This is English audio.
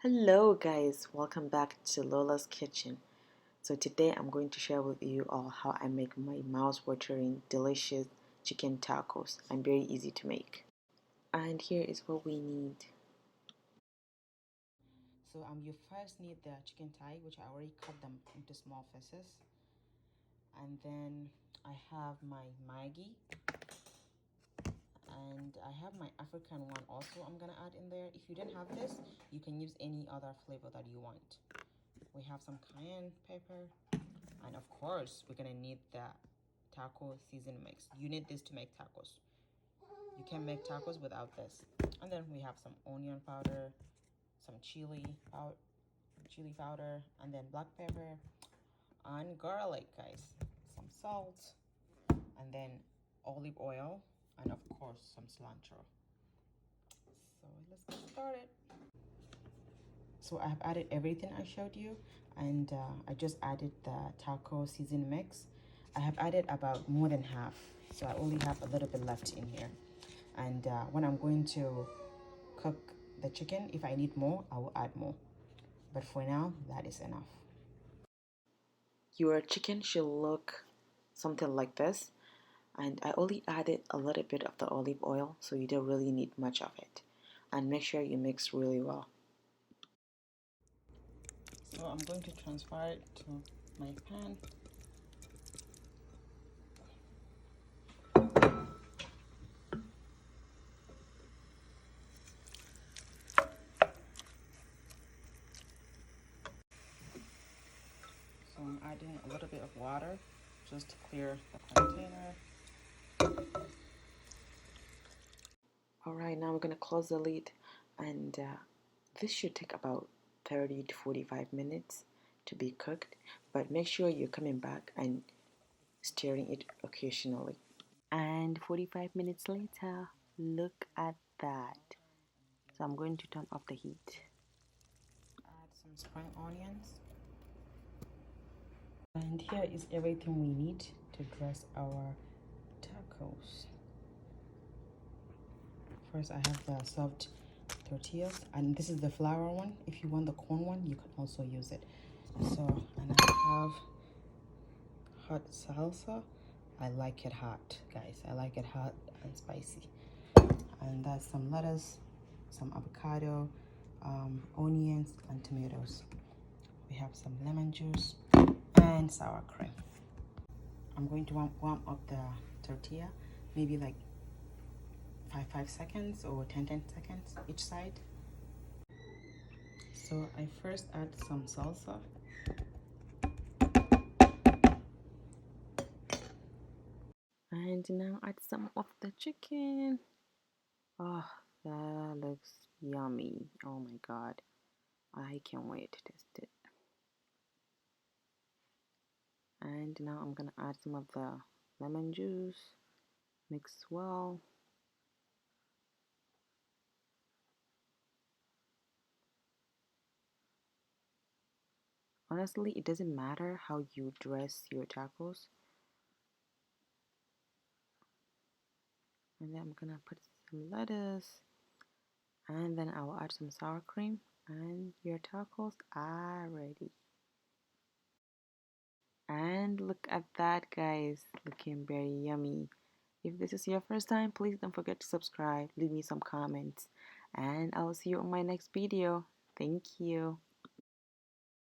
Hello guys, welcome back to Lola's Kitchen. So today I'm going to share with you all how I make my mouth-watering delicious chicken tacos and very easy to make. And here is what we need. So you first need the chicken thigh, which I already cut them into small pieces. And then I have my Maggi, and I have my African one also I'm gonna add in there. If you didn't have this, you can use any other flavor that you want. We have some cayenne pepper, and of course we're gonna need the taco season mix. You need this to make tacos. You can't make tacos without this. And then we have some onion powder, some chili powder, and then black pepper and garlic, guys. Some salt, and then olive oil, and of course some cilantro. So let's get started. So I have added everything I showed you, and I just added the taco season mix. I have added about more than half, so I only have a little bit left in here. And when I'm going to cook the chicken, if I need more, I will add more. But for now, that is enough. Your chicken should look something like this. And I only added a little bit of the olive oil, so you don't really need much of it. And make sure you mix really well. So I'm going to transfer it to my pan. So I'm adding a little bit of water just to clear the container. Alright, now we're going to close the lid, and this should take about 30 to 45 minutes to be cooked, but make sure you're coming back and stirring it occasionally. And 45 minutes later, look at that. So I'm going to turn off the heat. Add some spring onions. And here is everything we need to dress our tacos. First, I have the soft tortillas, and this is the flour one. If you want the corn one, you can also use it. So, and I have hot salsa. I like it hot, guys. I like it hot and spicy. And that's some lettuce, some avocado, onions, and tomatoes. We have some lemon juice and sour cream. I'm going to warm up the tortilla, maybe like 5 seconds or 10 seconds each side. So I first add some salsa. And now add some of the chicken. Oh, that looks yummy. Oh my god. I can't wait to taste it. And now I'm gonna add some of the lemon juice. Mix well. Honestly, it doesn't matter how you dress your tacos. And then I'm gonna put some lettuce, and then I will add some sour cream, and your tacos are ready. And look at that, guys, looking very yummy. If this is your first time, please don't forget to subscribe, leave me some comments, and I will see you on my next video. Thank you.